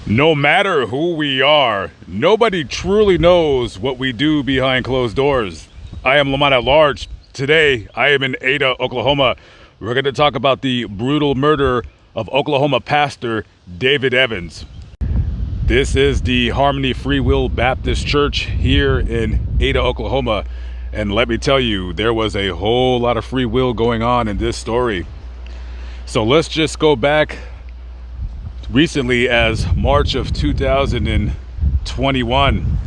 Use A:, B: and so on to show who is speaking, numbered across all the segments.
A: No matter who we are, nobody truly knows what we do behind closed doors. I am Lamont at large. Today, I am in Ada, Oklahoma. We're going to talk about the brutal murder of Oklahoma pastor David Evans. This is the Harmony Free Will Baptist Church here in Ada, Oklahoma. And let me tell you, there was a whole lot of free will going on in this story. So let's just go back recently as March of 2021.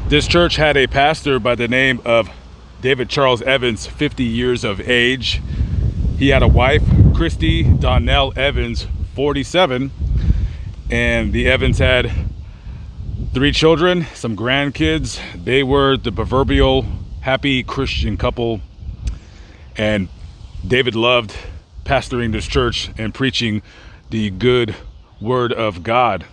A: This church had a pastor by the name of David Charles Evans, 50 years of age. He had a wife, Christy Donnell Evans, 47, and the Evans had 3 children, some grandkids. They were the proverbial happy Christian couple, and David loved pastoring this church and preaching the good word of God.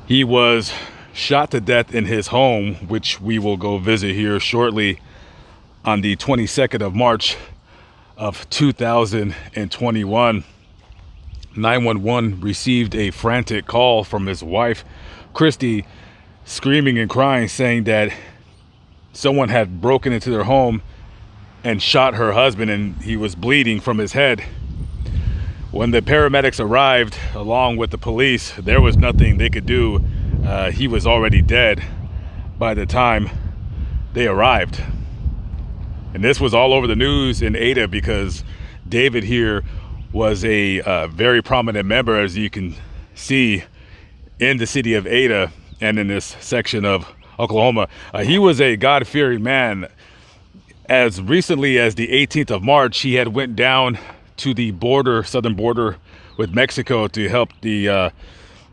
A: He was shot to death in his home, which we will go visit here shortly, on the 22nd of March of 2021. 911 received a frantic call from his wife, Christy, screaming and crying, saying that someone had broken into their home and shot her husband, and he was bleeding from his head. When the paramedics arrived, along with the police, there was nothing they could do. He was already dead by the time they arrived. And this was all over the news in Ada because David here was a very prominent member, as you can see, in the city of Ada and in this section of Oklahoma. He was a God-fearing man. As recently as the 18th of March, he had went down to the border, southern border with Mexico, to help the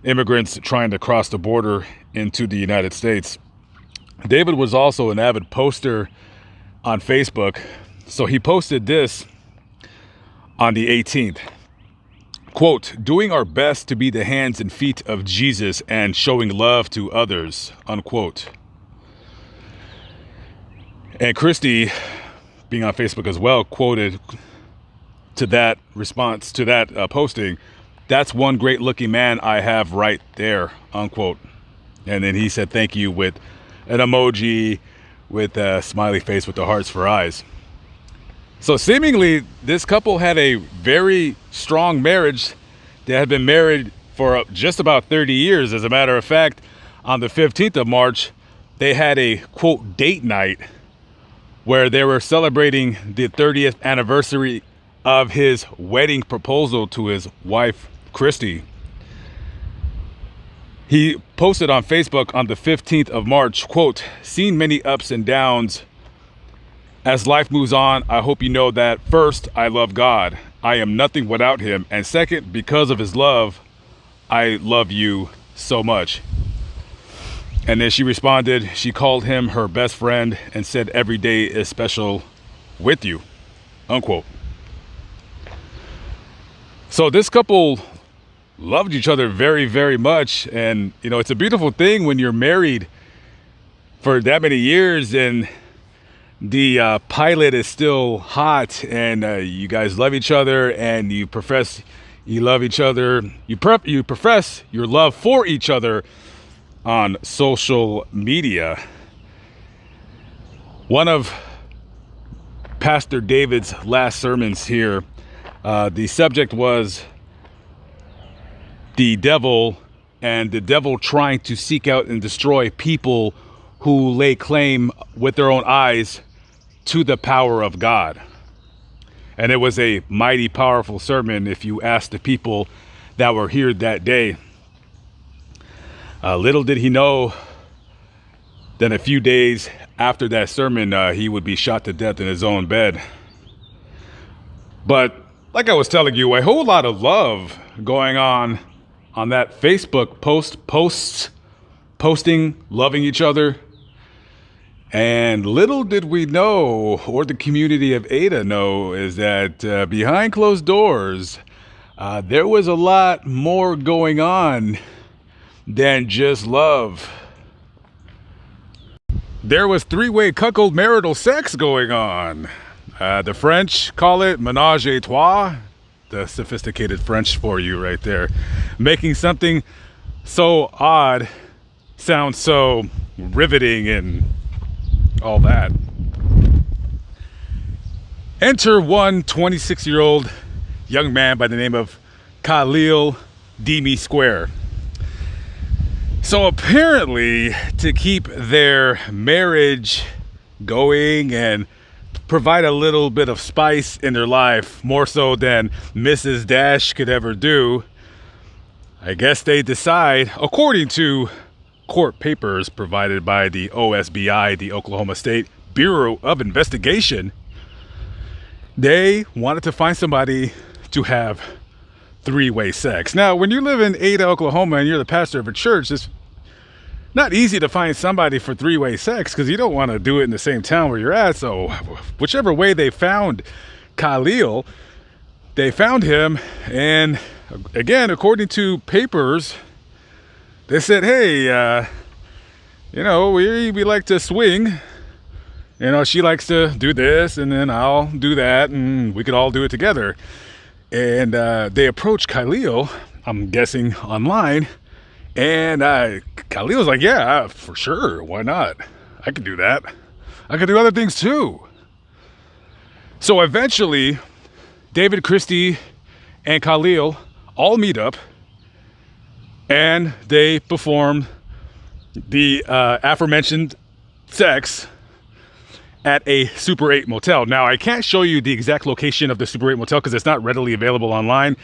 A: immigrants trying to cross the border into the United States. David was also an avid poster on Facebook, so he posted this on the 18th. Quote, "Doing our best to be the hands and feet of Jesus and showing love to others," unquote. And Christy, being on Facebook as well, quoted to that response to that posting, "That's one great looking man I have right there," unquote. And then he said thank you with an emoji with a smiley face with the hearts for eyes. So seemingly this couple had a very strong marriage. They had been married for just about 30 years. As a matter of fact, on the 15th of March, they had a quote date night where they were celebrating the 30th anniversary of his wedding proposal to his wife, Christy. He posted on Facebook on the 15th of March, quote, "Seen many ups and downs. As life moves on, I hope you know that first, I love God. I am nothing without him. And second, because of his love, I love you so much." And then she responded, she called him her best friend and said every day is special with you, unquote. So this couple loved each other very, very much. And, you know, it's a beautiful thing when you're married for that many years and the pilot is still hot and you guys love each other and you profess you love each other. You profess your love for each other on social media. One of Pastor David's last sermons here, the subject was the devil and the devil trying to seek out and destroy people who lay claim with their own eyes to the power of God. And it was a mighty powerful sermon if you ask the people that were here that day. Little did he know that a few days after that sermon, he would be shot to death in his own bed. But like I was telling you, a whole lot of love going on that Facebook posting, loving each other. And little did we know, or the community of Ada know, is that behind closed doors, there was a lot more going on than just love. There was 3-way cuckold marital sex going on. The French call it ménage à trois. the sophisticated French for you right there. Making something so odd sound so riveting and all that. Enter one 26-year-old young man by the name of Khalil Demi Square. So apparently, to keep their marriage going and provide a little bit of spice in their life, more so than Mrs. Dash could ever do, I guess they decide, according to court papers provided by the OSBI, the Oklahoma State Bureau of Investigation, they wanted to find somebody to have three-way sex. Now, when you live in Ada, Oklahoma, and you're the pastor of a church, it's not easy to find somebody for three-way sex because you don't want to do it in the same town where you're at. So whichever way they found Khalil, they found him. And again, according to papers, they said, hey, we like to swing. She likes to do this, and then I'll do that, and we could all do it together. And they approached Khalil, I'm guessing online, and Khalil was like, yeah, for sure, why not? I can do that. I can do other things too. So eventually, David, Christy, and Khalil all meet up, and they perform the aforementioned sex at a Super 8 motel. Now, I can't show you the exact location of the Super 8 motel because it's not readily available online.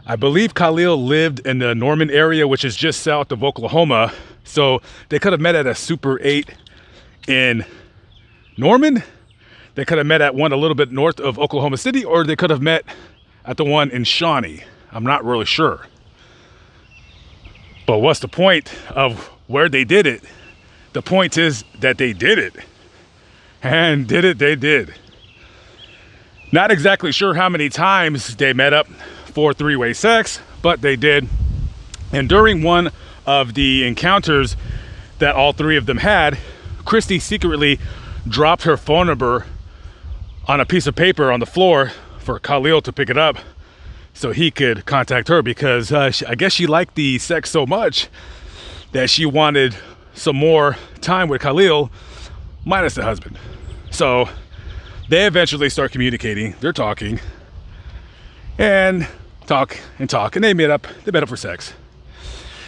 A: I believe Khalil lived in the Norman area, which is just south of Oklahoma. So they could have met at a Super 8 in Norman. They could have met at one a little bit north of Oklahoma City, or they could have met at the one in Shawnee. I'm not really sure. But what's the point of where they did it? The point is that they did it. And did it, they did. Not exactly sure how many times they met up for three-way sex, but they did. And during one of the encounters that all three of them had, Christy secretly dropped her phone number on a piece of paper on the floor for Khalil to pick it up so he could contact her, because I guess she liked the sex so much that she wanted some more time with Khalil, minus the husband. So they eventually start communicating. They're talking and talk, and they met up for sex.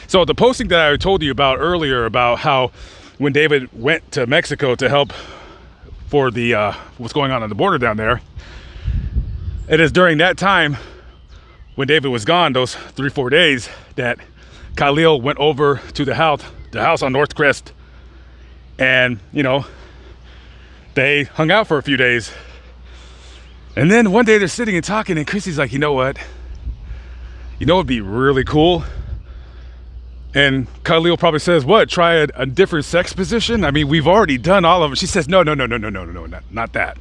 A: So the posting that I told you about earlier about how when David went to Mexico to help for the what's going on the border down there, it is during that time when David was gone, those 3-4 days, that Khalil went over to the house on North Crest, and they hung out for a few days. And then one day they're sitting and talking, and Chrissy's like, you know what? It'd be really cool. And Khalil probably says, what? Try a different sex position? I mean, we've already done all of it. She says, no, not that.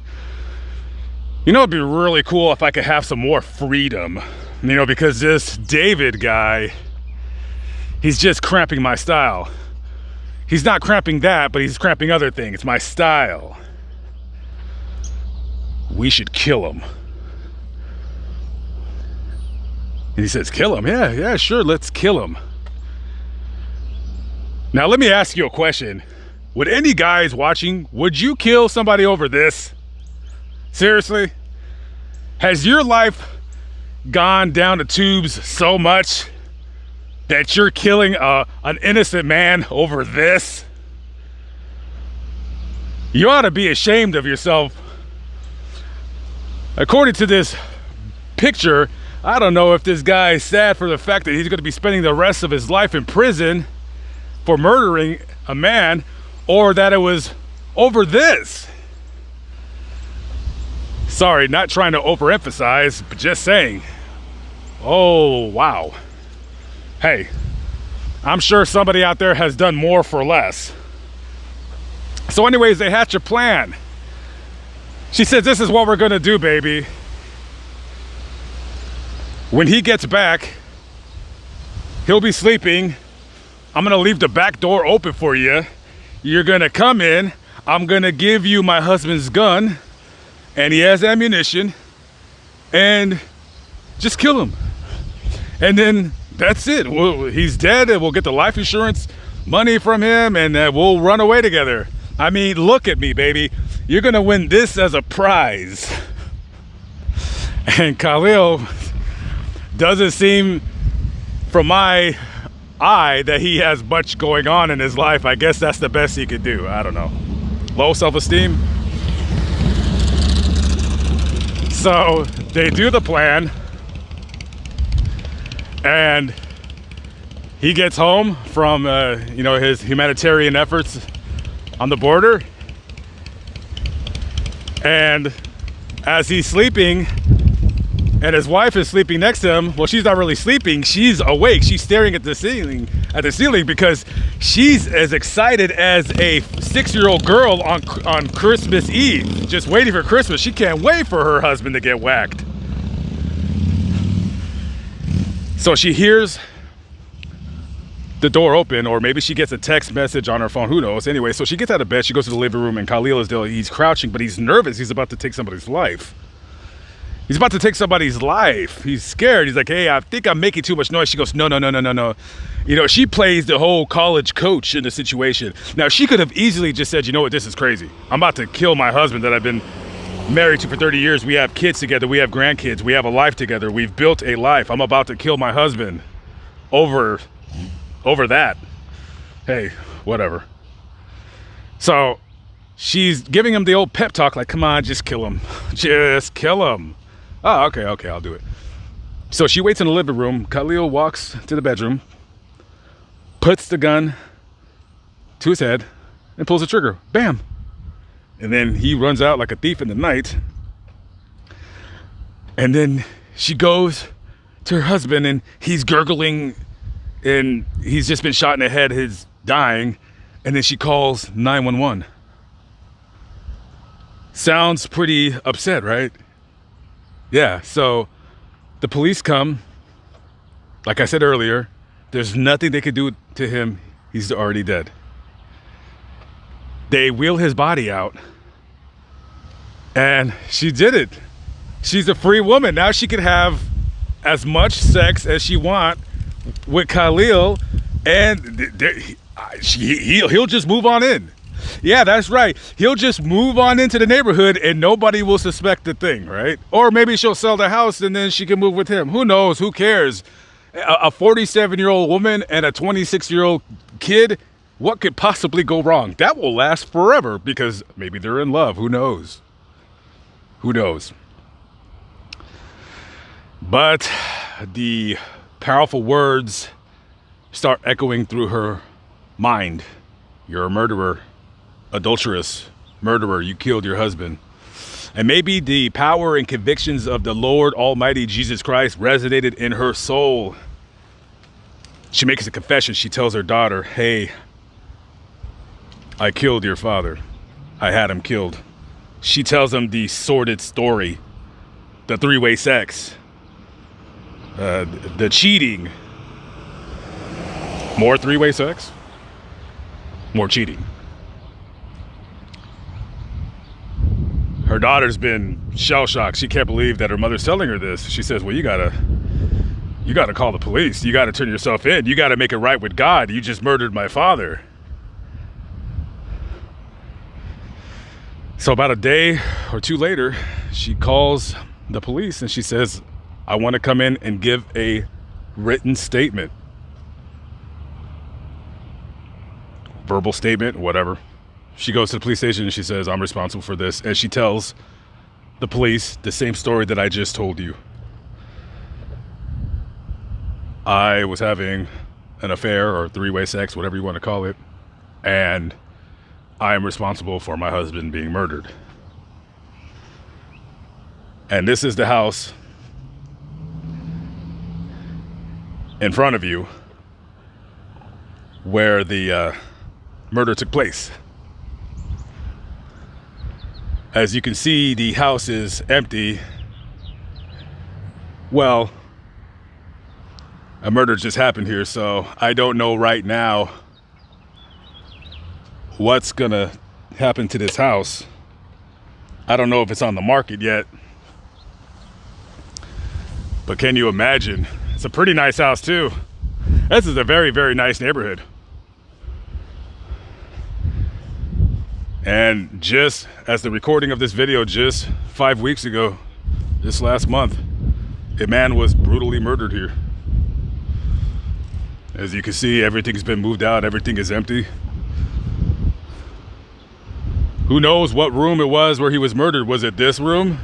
A: It'd be really cool if I could have some more freedom, because this David guy, he's just cramping my style. He's not cramping that, but he's cramping other things, my style. We should kill him. And he says, kill him? Yeah, sure, let's kill him. Now, let me ask you a question. Would any guys watching, would you kill somebody over this? Seriously? Has your life gone down the tubes so much that you're killing an innocent man over this? You ought to be ashamed of yourself. According to this picture, I don't know if this guy is sad for the fact that he's going to be spending the rest of his life in prison for murdering a man, or that it was over this. Sorry, not trying to overemphasize, but just saying. Oh, wow. Hey, I'm sure somebody out there has done more for less. So anyways, they hatch a plan. She says, this is what we're gonna do, baby. When he gets back, he'll be sleeping. I'm gonna leave the back door open for you. You're gonna come in. I'm gonna give you my husband's gun, and he has ammunition. And Just kill him. And then that's it. He's dead, and we'll get the life insurance money from him, and we'll run away together. I mean, look at me, baby. You're gonna win this as a prize. And Khalil doesn't seem, from my eye, that he has much going on in his life. I guess that's the best he could do. I don't know. Low self-esteem. So they do the plan, and he gets home from his humanitarian efforts on the border, and as he's sleeping and his wife is sleeping next to him, well, she's not really sleeping, she's awake, she's staring at the ceiling because she's as excited as a 6-year-old girl on Christmas Eve, just waiting for Christmas. She can't wait for her husband to get whacked. So she hears the door open, or maybe she gets a text message on her phone, who knows. Anyway, so she gets out of bed, she goes to the living room, and Khalil is there. He's crouching, but he's nervous. He's about to take somebody's life. He's about to take somebody's life. He's scared. He's like, hey, I think I'm making too much noise. She goes, no. She plays the whole college coach in the situation. Now, she could have easily just said, you know what, this is crazy. I'm about to kill my husband that I've been married to for 30 years. We have kids together. We have grandkids. We have a life together. We've built a life. I'm about to kill my husband over that. Hey, whatever. So she's giving him the old pep talk, like, come on, just kill him. Just kill him. Oh, okay, I'll do it. So she waits in the living room. Khalil walks to the bedroom, puts the gun to his head, and pulls the trigger. Bam. And then he runs out like a thief in the night. And then she goes to her husband, and he's gurgling, and he's just been shot in the head. He's dying. And then she calls 911. Sounds pretty upset, right? Yeah, so the police come. Like I said earlier, there's nothing they could do to him. He's already dead. They wheel his body out, and she did it. She's a free woman. Now she can have as much sex as she wants with Khalil, and he'll just move on in. Yeah, that's right. He'll just move on into the neighborhood, and nobody will suspect a thing, right? Or maybe she'll sell the house, and then she can move with him. Who knows? Who cares? A 47-year-old woman and a 26-year-old kid, what could possibly go wrong? That will last forever, because maybe they're in love. Who knows? Who knows? But the powerful words start echoing through her mind. You're a murderer, adulteress, murderer. You killed your husband. And maybe the power and convictions of the Lord Almighty Jesus Christ resonated in her soul. She makes a confession. She tells her daughter, hey, I killed your father. I had him killed. She tells him the sordid story, the three-way sex, the cheating. More three-way sex, more cheating. Her daughter's been shell-shocked. She can't believe that her mother's telling her this. She says, well, you gotta call the police. You gotta turn yourself in. You gotta make it right with God. You just murdered my father. So about a day or two later, she calls the police and she says, I want to come in and give a written statement. Verbal statement, whatever. She goes to the police station and she says, I'm responsible for this. And she tells the police the same story that I just told you. I was having an affair or three-way sex, whatever you want to call it. And I am responsible for my husband being murdered. And this is the house in front of you where the murder took place. As you can see, the house is empty. Well, a murder just happened here, so I don't know right now what's gonna happen to this house. I don't know if it's on the market yet. But can you imagine? It's a pretty nice house too. This is a very, very nice neighborhood. And just as the recording of this video, just 5 weeks ago, this last month, a man was brutally murdered here. As you can see, everything's been moved out, everything is empty. Who knows what room it was where he was murdered? Was it this room?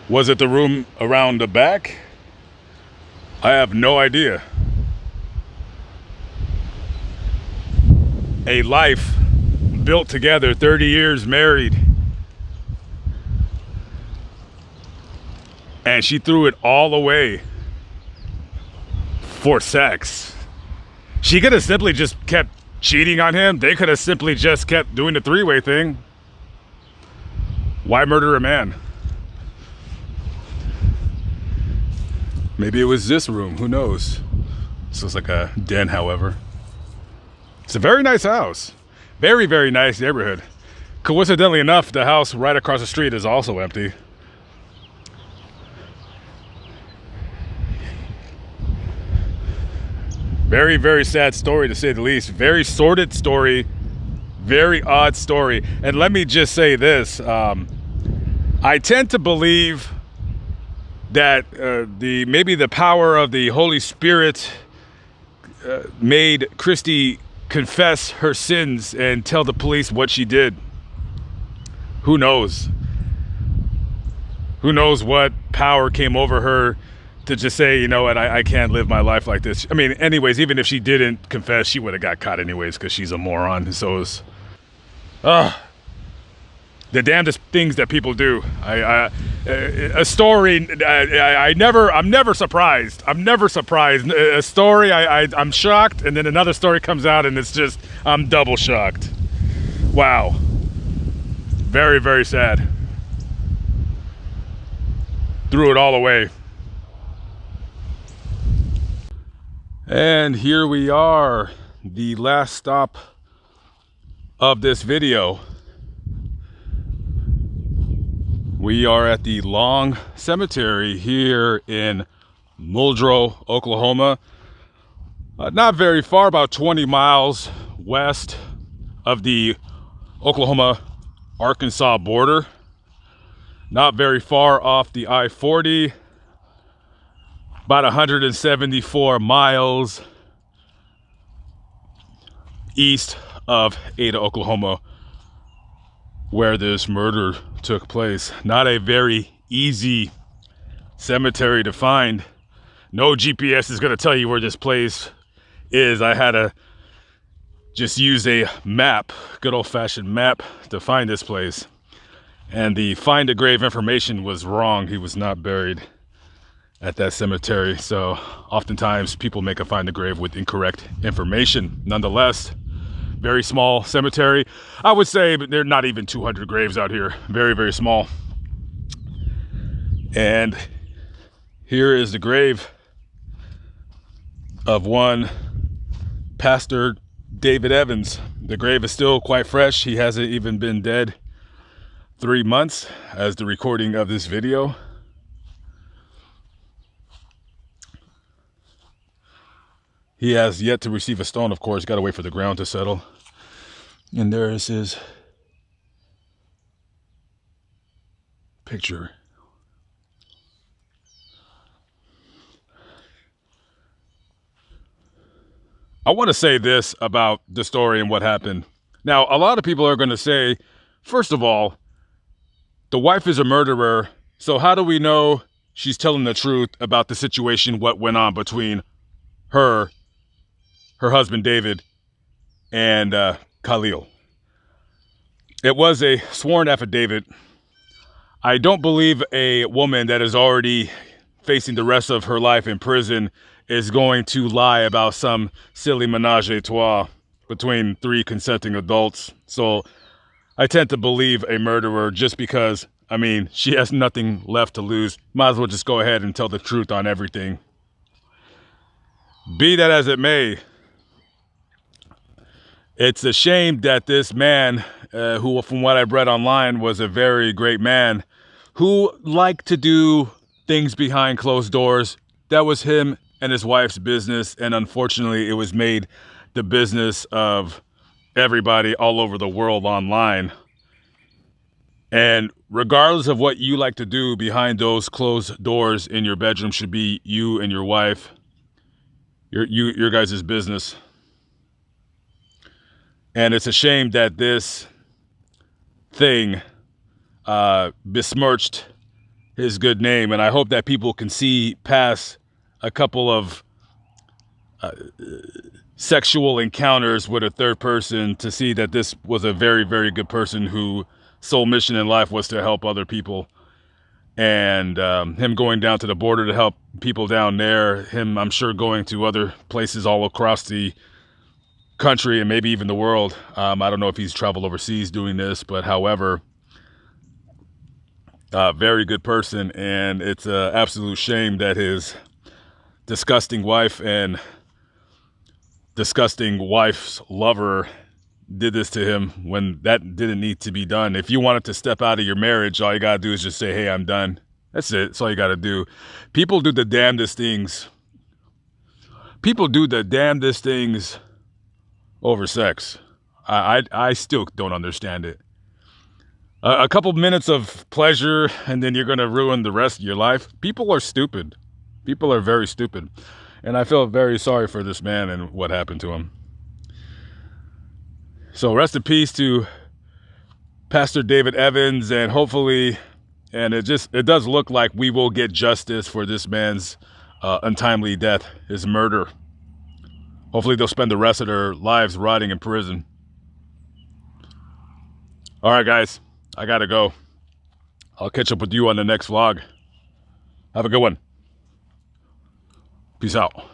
A: Was it the room around the back? I have no idea. A life built together, 30 years married. And she threw it all away for sex. She could have simply just kept cheating on him. They could have simply just kept doing the three-way thing. Why murder a man? Maybe it was this room, who knows? This looks like a den, however. It's a very nice house. Very, very nice neighborhood. Coincidentally enough, the house right across the street is also empty. Very, very sad story, to say the least. Very sordid story. Very odd story. And let me just say this. I tend to believe that maybe the power of the Holy Spirit made Christy confess her sins and tell the police what she did. Who knows? Who knows what power came over her to just say, you know what, I can't live my life like this. I mean, anyways, even if she didn't confess, she would have got caught anyways because she's a moron. So it's the damnedest things that people do. A story. I'm never surprised. I'm never surprised. A story. I'm shocked, and then another story comes out, and it's just I'm double shocked. Wow. Very, very sad. Threw it all away. And here we are, the last stop of this video. We are at the Long Cemetery here in Muldrow, Oklahoma. Not very far, about 20 miles west of the Oklahoma-Arkansas border. Not very far off the I-40. About 174 miles east of Ada, Oklahoma, where this murder took place. Not a very easy cemetery to find. No GPS is going to tell you where this place is. I had to just use a map, good old-fashioned map, to find this place. And the find a grave information was wrong. He was not buried at that cemetery. So oftentimes people make a find a grave with incorrect information. Nonetheless, very small cemetery. I would say there are not even 200 graves out here. Very, very small. And here is the grave of one Pastor David Evans. The grave is still quite fresh. He hasn't even been dead 3 months as the recording of this video. He has yet to receive a stone, of course. Got to wait for the ground to settle. And there is his picture. I want to say this about the story and what happened. Now, a lot of people are going to say, first of all, the wife is a murderer. So how do we know she's telling the truth about the situation, what went on between her husband David, and Khalil? It was a sworn affidavit. I don't believe a woman that is already facing the rest of her life in prison is going to lie about some silly menage a trois between 3 consenting adults. So I tend to believe a murderer just because, I mean, she has nothing left to lose. Might as well just go ahead and tell the truth on everything. Be that as it may, it's a shame that this man, who from what I've read online was a very great man, who liked to do things behind closed doors. That was him and his wife's business, and unfortunately it was made the business of everybody all over the world online. And regardless of what you like to do behind those closed doors in your bedroom, should be you and your wife, your guys' business. And it's a shame that this thing besmirched his good name, and I hope that people can see past a couple of sexual encounters with a third person to see that this was a very, very good person whose sole mission in life was to help other people. And him going down to the border to help people down there, him, I'm sure, going to other places all across the country and maybe even the world. I don't know if he's traveled overseas doing this, but however, very good person. And it's an absolute shame that his disgusting wife and disgusting wife's lover did this to him when that didn't need to be done. If you wanted to step out of your marriage, all you gotta do is just say, hey, I'm done. That's it. That's all you gotta do. People do the damnedest things. People do the damnedest things over sex. I still don't understand it. A couple minutes of pleasure and then you're gonna ruin the rest of your life. People are stupid. People are very stupid. And I feel very sorry for this man and what happened to him. So rest in peace to Pastor David Evans, and hopefully, and it does look like we will get justice for this man's untimely death, his murder. Hopefully they'll spend the rest of their lives rotting in prison. All right, guys, I gotta go. I'll catch up with you on the next vlog. Have a good one. Peace out.